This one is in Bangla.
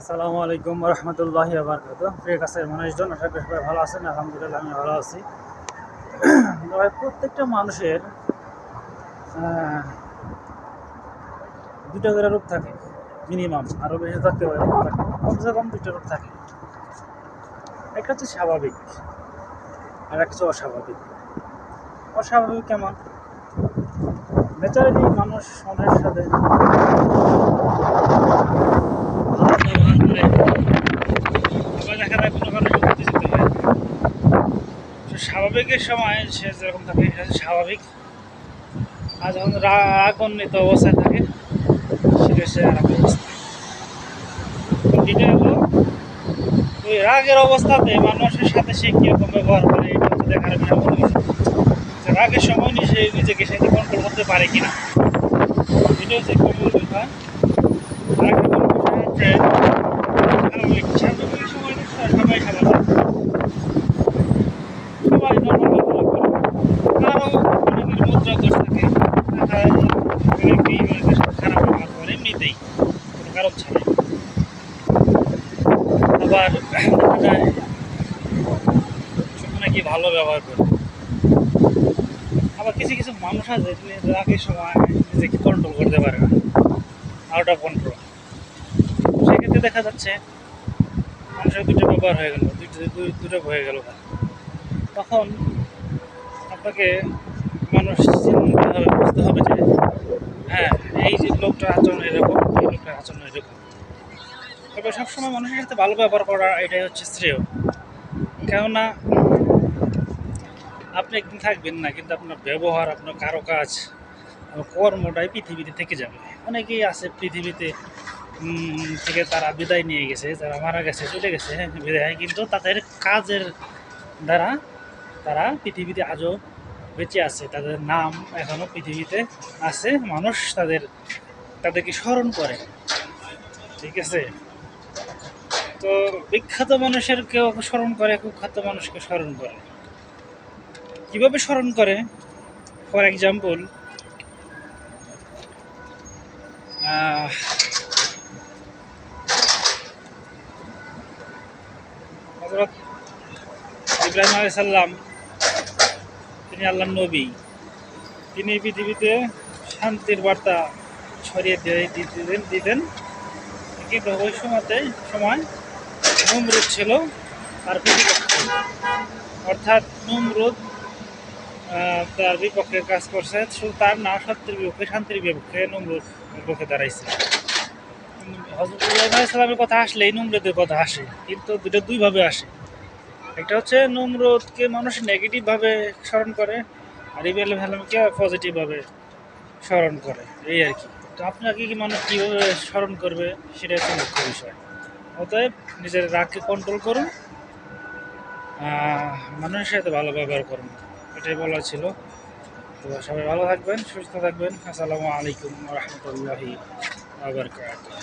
আসসালামু আলাইকুম রহমতুল্লাহি বারাকাতুহু। প্রিয় কাছের মানুষজন, আশা করি সবাই ভালো আছেন। আলহামদুলিল্লাহ আমি ভালো আছি। তবে প্রত্যেকটা মানুষের দুটা করে রূপ থাকে, মিনিমাম আরও বেশি থাকতে পারে, কমসে কম দুটো রূপ থাকে। একটা হচ্ছে স্বাভাবিক আর একটা হচ্ছে অস্বাভাবিক। অস্বাভাবিক কেমন? ন্যাচারালি মানুষ মানুষের সাথে ভালো ব্যবহার করে, আবার দেখা যায় কোনো কারণে উত্তেজিত হয়। স্বাভাবিকের সময় সে যেরকম থাকে সেটা হচ্ছে স্বাভাবিক, আর যখন রাগান্বিত অবস্থায় থাকে সেটা হচ্ছে আর এক অবস্থা। এটা হলো ওই রাগের অবস্থাতে মানুষের সাথে সে কীরকম ব্যবহার করে, এটা হচ্ছে দেখার বিষয়। যে রাগের সময় সে নিজেকে সেটা কন্ট্রোল করতে পারে কিনা, এটা হচ্ছে একটা মূল বিষয়। আরেকটা মূল বিষয় হচ্ছে স্বাভাবিক। স্বাভাবিক সময় সবাই স্বাভাবিক, সবাই নর্মাল ব্যবহার করে। কারো অনেকের মুদ্রা দোষ থাকে, অনেকের সাথে খারাপ ব্যবহার করে এমনিতেই, কোনো কারণ ছাড়াই। আবার দেখা যায় শুধু নাকি ভালো ব্যবহার করে। আবার কিছু কিছু মানুষ আছে রাগের সময় নিজেকে কন্ট্রোল করতে পারে না, আউট অফ কন্ট্রোল। সেক্ষেত্রে দেখা যাচ্ছে মানুষের দুটো ব্যবহার হয়ে গেল, দুটো হয়ে গেল। তখন আপনাকে মানুষ চিনতে হবে, বুঝতে হবে যে হ্যাঁ, এই যে লোকটার আচরণ এরকম, এই লোকটার আচরণ এরকম। তবে সবসময় মানুষের সাথে ভালো ব্যবহার করা এটাই হচ্ছে শ্রেয়। কেননা আপনি একদিন থাকবেন না, কিন্তু আপনার ব্যবহার, আপনার কাজ, কর্মটাই পৃথিবীতে থেকে যাবে। অনেকেই আছে পৃথিবীতে থেকে তারা বিদায় নিয়ে গেছে, যারা মারা গেছে, চলে গেছে, বিদায়, কিন্তু তাদের কাজের দ্বারা তারা পৃথিবীতে আজও বেঁচে আছে, তাদের নাম এখনও পৃথিবীতে আছে। মানুষ তাদেরকে স্মরণ করে, ঠিক আছে? তো বিখ্যাত মানুষের কেউ স্মরণ করে, কুখ্যাত মানুষকে স্মরণ করে। কিভাবে স্মরণ করে? ফর এক্সাম্পল, হযরত ইব্রাহিম আলাইহিস সালাম, তিনি আল্লাহর নবী। তিনি পৃথিবীতে শান্তির বার্তা ছড়িয়ে দিতেন, কিন্তু ওই সময় নমরুদ ছিল তার প্রতিপক্ষ। অর্থাৎ নমরুদ তার বিপক্ষে কাজ করছে, শুধু তার না, সত্যের বিপক্ষে, শান্তির বিপক্ষে নমরুদ বিপক্ষে দাঁড়াইছে। হযরত ইব্রাহিম আলাইহিস সালামের কথা আসলেই নমরুদের কথা আসে, কিন্তু দুটো দুইভাবে আসে। একটা হচ্ছে নমরুদকে মানুষ নেগেটিভভাবে স্মরণ করে, আর ইব্রাহিম আলাইহিস সালামকে পজিটিভভাবে স্মরণ করে, এই আর কি। তো আপনাকে কি মানুষ কীভাবে স্মরণ করবে সেটা হচ্ছে মুখ্য বিষয়। অতএব নিজের রাগকে কন্ট্রোল করুন, মানুষের সাথে ভালো ব্যবহার করুন, এটাই বলা ছিল। তো সবাই ভালো থাকবেন, সুস্থ থাকবেন। আসসালামু আলাইকুম রহমতুল্লাহি ওয়া বারাকাতুহু।